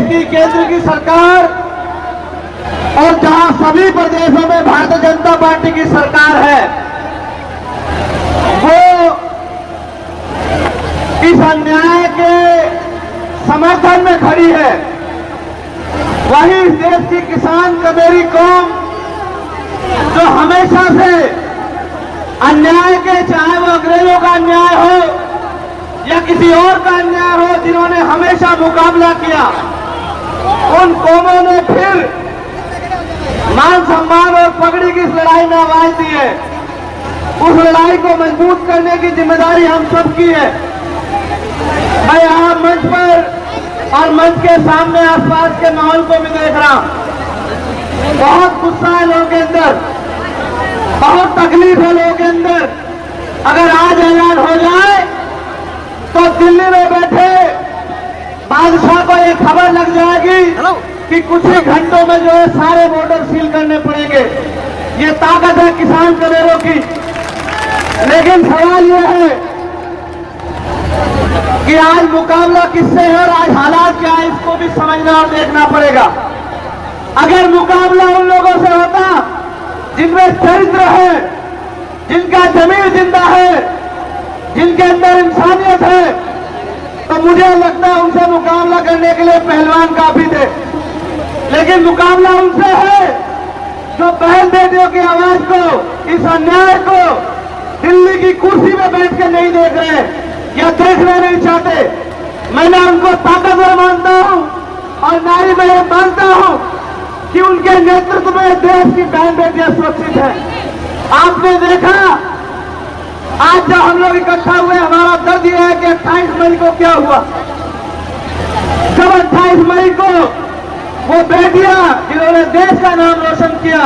की केंद्र की सरकार और जहां सभी प्रदेशों में भारतीय जनता पार्टी की सरकार है, वो इस अन्याय के समर्थन में खड़ी है। वही इस देश की किसान कमेरी कौम जो हमेशा से अन्याय के, चाहे वो अंग्रेजों का अन्याय हो या किसी और का अन्याय हो, जिन्होंने हमेशा मुकाबला किया, उन कौमों ने फिर मान सम्मान और पगड़ी की इस लड़ाई में आवाज दी है। उस लड़ाई को मजबूत करने की जिम्मेदारी हम सबकी है। मैं यहाँ मंच पर और मंच के सामने आसपास के माहौल को भी देख रहा हूं। बहुत गुस्सा है लोगों के अंदर, बहुत तकलीफ है लोगों के अंदर। अगर आज ऐलान हो जाए तो दिल्ली में बैठे बादशाह को ये खबर लग जाएगी कि कुछ ही घंटों में जो है सारे बॉर्डर सील करने पड़ेंगे। ये ताकत है किसान कमेरों की। लेकिन सवाल यह है कि आज मुकाबला किससे है और आज हालात क्या है, इसको भी समझना और देखना पड़ेगा। अगर मुकाबला उन लोगों से होता जिनमें चरित्र है, जिनका जमीर जिंदा है, जिनके अंदर इंसानियत है, तो मुझे लगता है उनसे मुकाबला करने के लिए पहलवान काफी थे। लेकिन मुकाबला उनसे है जो बहन बेटियों की आवाज को, इस अन्याय को दिल्ली की कुर्सी में बैठ के नहीं देख रहे या देखना नहीं चाहते। मैं उनको ताकतवर मानता हूं और ना ही मैं मानता हूं कि उनके नेतृत्व में देश की बहन बेटियां सुरक्षित हैं। आपने देखा आज जब हम लोग इकट्ठा हुए, हमारा दर्द यह है कि 28 मई को क्या हुआ। जब 28 मई को वो बेटियां जिन्होंने देश का नाम रोशन किया,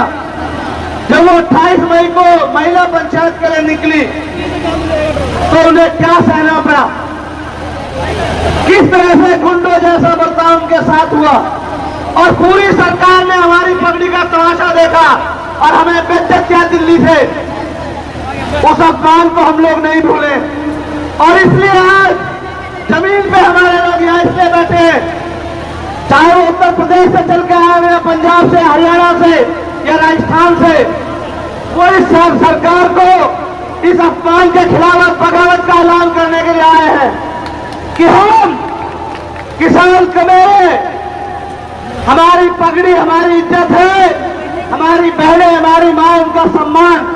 जब वो 28 मई को महिला पंचायत के लिए निकली तो उन्हें क्या सहना पड़ा, किस तरह से गुंडों जैसा बर्ताव उनके साथ हुआ। और पूरी सरकार ने हमारी पगड़ी का तमाशा देखा और हमें बेइज्जत किया दिल्ली से। उस अपमान को हम लोग नहीं भूले और इसलिए आज जमीन पे हमारे लोग यहाँ इसलिए बैठे हैं, चाहे वो उत्तर प्रदेश से चल के आए या पंजाब से, हरियाणा से या राजस्थान से, वो इस सरकार को इस अपमान के खिलाफ बगावत का ऐलान करने के लिए आए हैं कि हम किसान कमेरे, हमारी पगड़ी हमारी इज्जत है, हमारी बहनें, हमारी मां, उनका सम्मान।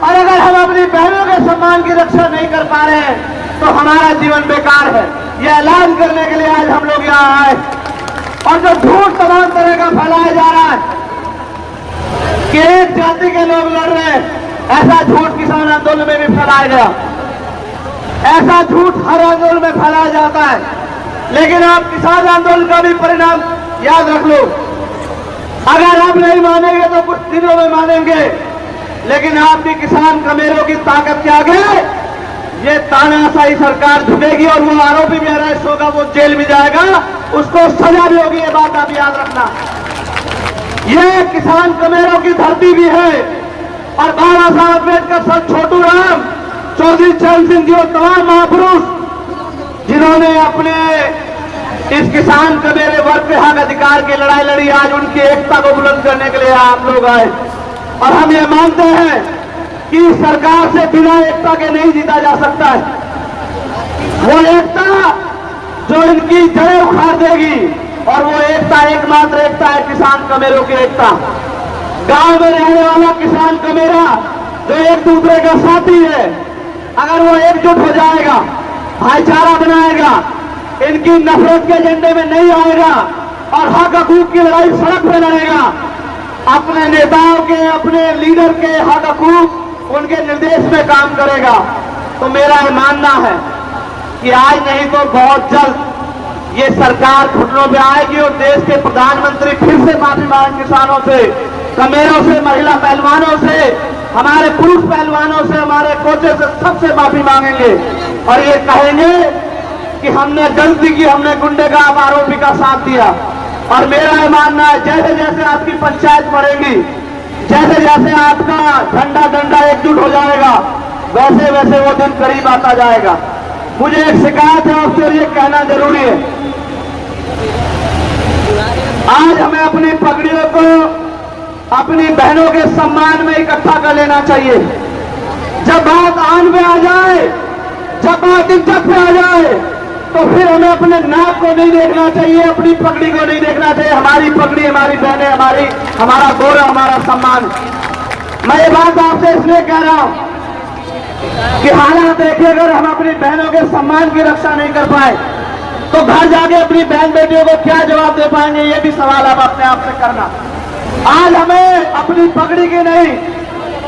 और अगर हम अपनी बहनों के सम्मान की रक्षा नहीं कर पा रहे हैं तो हमारा जीवन बेकार है। यह ऐलान करने के लिए आज हम लोग यहाँ आए। और जो झूठ तमाम तरह का फैलाया जा रहा है कि एक जाति के लोग लड़ रहे हैं, ऐसा झूठ किसान आंदोलन में भी फैलाया गया। ऐसा झूठ हर आंदोलन में फैलाया जाता है। लेकिन आप किसान आंदोलन का भी परिणाम याद रख लो। अगर आप नहीं मानेंगे तो कुछ दिनों में मानेंगे, लेकिन आपकी किसान कमेरों की ताकत के आगे ये तानाशाही सरकार झुकेगी और वो आरोपी भी अरेस्ट होगा, वो जेल में जाएगा, उसको सजा भी होगी। ये बात आप याद रखना। ये किसान कमेरों की धरती भी है और बाबा साहब अम्बेडकर, सर छोटू राम, चौधरी चरण सिंह जी और तमाम महापुरुष जिन्होंने अपने इस किसान कमेरे वर्ग के हक अधिकार की लड़ाई लड़ी, आज उनकी एकता को बुलंद करने के लिए आप लोग आए। और हम ये मानते हैं कि सरकार से बिना एकता के नहीं जीता जा सकता है। वो एकता जो इनकी जड़ें उखाड़ देगी, और वो एकता एकमात्र एकता है किसान कमेरों की एकता। गांव में रहने वाला किसान कमेरा जो एक दूसरे का साथी है, अगर वो एकजुट हो जाएगा, भाईचारा बनाएगा, इनकी नफरत के एजेंडे में नहीं आएगा और हक हकूक की लड़ाई सड़क पे लड़ेगा, अपने नेताओं के, अपने लीडर के हक हकूक उनके निर्देश में काम करेगा, तो मेरा ये मानना है कि आज नहीं तो बहुत जल्द ये सरकार घुटनों पे आएगी और देश के प्रधानमंत्री फिर से माफी मांग किसानों से, कमेरों से, महिला पहलवानों से, हमारे पुरुष पहलवानों से, हमारे कोचे से, सबसे माफी मांगेंगे और ये कहेंगे कि हमने गलती की, हमने गुंडे का, आरोपी का साथ दिया। और मेरा यह मानना है जैसे जैसे आपकी पंचायत बढ़ेगी, जैसे जैसे आपका झंडा डंडा एकजुट हो जाएगा, वैसे वैसे वो दिन करीब आता जाएगा। मुझे एक शिकायत है आपसे, ये कहना जरूरी है। आज हमें अपनी पगड़ियों को अपनी बहनों के सम्मान में इकट्ठा कर लेना चाहिए। जब बात आन में आ जाए, जब बात इज्जत में आ जाए, तो फिर हमें अपने नाक को नहीं देखना चाहिए, अपनी पगड़ी को नहीं देखना चाहिए। हमारी पगड़ी, हमारी बहनें, हमारा गौरव, हमारा सम्मान। मैं ये बात आपसे इसलिए कह रहा हूं कि हालात देखिए, अगर हम अपनी बहनों के सम्मान की रक्षा नहीं कर पाए तो घर जाके अपनी बहन बेटियों को क्या जवाब दे पाएंगे, ये भी सवाल आप अपने आप से करना। आज हमें अपनी पगड़ी की नहीं,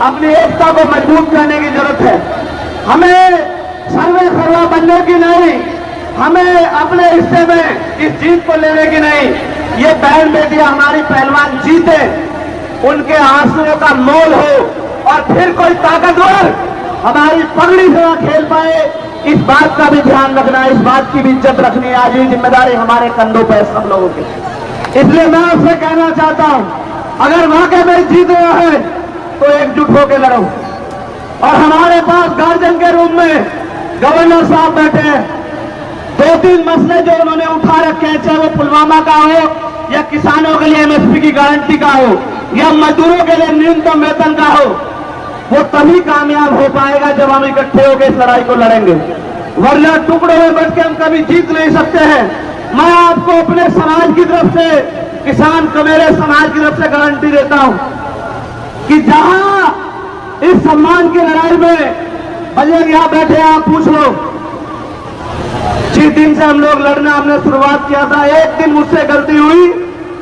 अपनी एकता को मजबूत करने की जरूरत है। हमें सर्वे सर्वा बनने की नहीं, हमें अपने हिस्से में इस जीत को लेने की नहीं। ये बहन बेटियां हमारी पहलवान जीते, उनके आंसुओं का मोल हो और फिर कोई ताकतवर हमारी पगड़ी से ना खेल पाए, इस बात का भी ध्यान रखना है, इस बात की भी इज्जत रखनी है। आज ये जिम्मेदारी हमारे कंधों पर है सब लोगों की। इसलिए मैं आपसे कहना चाहता हूं, अगर वाकई में जीत रहा है तो एकजुट होकर लड़ो। और हमारे पास गार्जियन के रूप में गवर्नर साहब बैठे हैं। 2-3 मसले जो उन्होंने उठा रखे हैं, चाहे वो पुलवामा का हो या किसानों के लिए एमएसपी की गारंटी का हो या मजदूरों के लिए न्यूनतम वेतन का हो, वो तभी कामयाब हो पाएगा जब हम इकट्ठे होकर इस लड़ाई को लड़ेंगे। वरना टुकड़ों में बैठ के हम कभी जीत नहीं सकते हैं। मैं आपको अपने समाज की तरफ से, किसान कमेरे समाज की तरफ से गारंटी देता हूं कि जहां इस सम्मान की लड़ाई में भले यहां बैठे आप पूछ लो, 6 दिन से हम लोग लड़ना हमने शुरुआत किया था। एक दिन मुझसे गलती हुई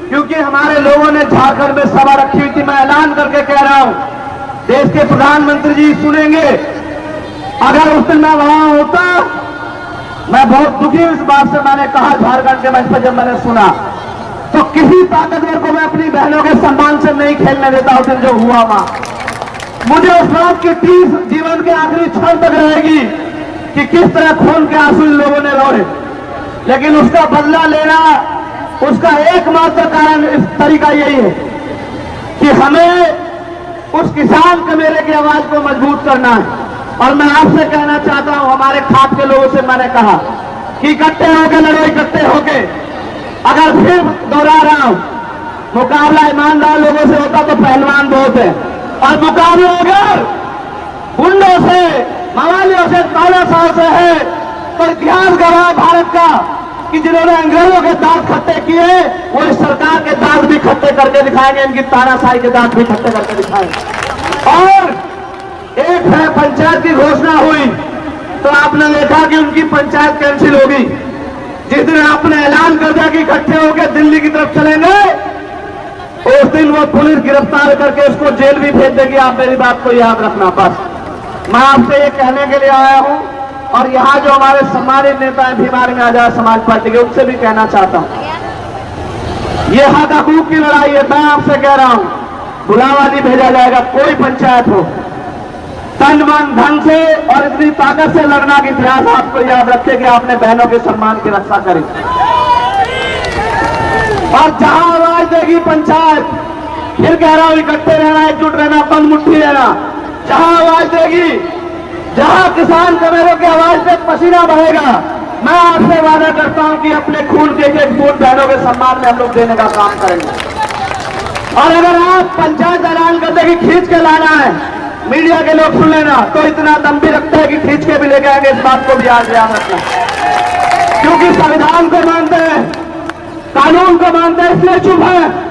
क्योंकि हमारे लोगों ने झारखंड में सभा रखी हुई थी। मैं ऐलान करके कह रहा हूं, देश के प्रधानमंत्री जी सुनेंगे, अगर उस दिन मैं वहां होता, मैं बहुत दुखी हूं इस बात से। मैंने कहा झारखंड के मंच पर जब मैंने सुना, तो किसी ताकतवर को मैं अपनी बहनों के सम्मान से नहीं खेलने देता। उस दिन जो हुआ वहां, मुझे उस बात की टीस जीवन के आखिरी क्षण तक रहेगी कि किस तरह खून के आंसू इन लोगों ने रोए। लेकिन उसका बदला लेना, उसका एकमात्र कारण इस तरीका यही है कि हमें उस किसान कमेरे की आवाज को मजबूत करना है। और मैं आपसे कहना चाहता हूं, हमारे खाप के लोगों से मैंने कहा कि इकट्ठे होकर लड़ो, इकट्ठे होकर। अगर फिर दोहरा रहा हूं, मुकाबला ईमानदार लोगों से होता तो पहलवान बहुत है, और मुकाबला अगर गुंडों से, मवालियों से, तानाशाह से है तो इतिहास गवाह भारत का कि जिन्होंने अंग्रेजों के दांत खट्टे किए, वो इस सरकार के दांत भी खट्टे करके दिखाएंगे, इनकी तानाशाही के दांत भी खट्टे करके दिखाएंगे। और एक है, पंचायत की घोषणा हुई तो आपने देखा कि उनकी पंचायत कैंसिल होगी। जिस दिन आपने ऐलान कर दिया कि इकट्ठे होकर दिल्ली की तरफ चलेंगे, उस दिन वो पुलिस गिरफ्तार करके उसको जेल भी भेज देगी। आप मेरी बात को याद रखना। बस मैं आपसे ये कहने के लिए आया हूं, और यहां जो हमारे सम्मानित नेता हैं भीमार्मी आजाद समाज पार्टी के, उनसे भी कहना चाहता हूं, ये हक हकूक की लड़ाई है। मैं आपसे कह रहा हूं, बुलावा नहीं भेजा जाएगा। कोई पंचायत हो, तन मन धन से और इतनी ताकत से लड़ना की इतिहास आपको याद रखे कि आपने बहनों के सम्मान की रक्षा करी। और जहां आवाज देगी पंचायत, फिर कह रहा हूं, इकट्ठे रहना, एकजुट रहना, बंद मुट्ठी रहना। जहां आवाज देगी, जहां किसान कमेरों की आवाज पे पसीना बहेगा, मैं आपसे वादा करता हूं कि अपने खून के एक बूंद बहनों के सम्मान में हम लोग देने का काम करेंगे। और अगर आप पंचायत ऐलान करते कि खींच के लाना है, मीडिया के लोग सुन लेना, तो इतना दम भी रखता है कि खींच के भी लेके आएंगे। इस बात को भी आज ध्यान रखना, क्योंकि संविधान को मानते हैं, कानून को मानते हैं, इसलिए चुप है।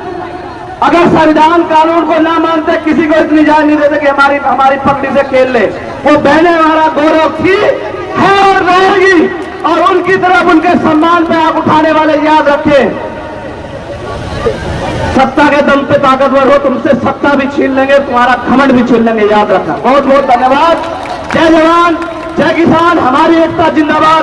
अगर संविधान कानून को ना मानते, किसी को इतनी इजाजत नहीं देते कि हमारी पगड़ी से खेल ले। वो बहनें हमारा गौरव थी, है और रहेगी। और उनकी तरफ, उनके सम्मान पे आंख उठाने वाले याद रखें, सत्ता के दम पे ताकतवर हो, तुमसे सत्ता भी छीन लेंगे, तुम्हारा घमंड भी छीन लेंगे, याद रखना। बहुत बहुत धन्यवाद। जय जवान, जय किसान, हमारी एकता जिंदाबाद।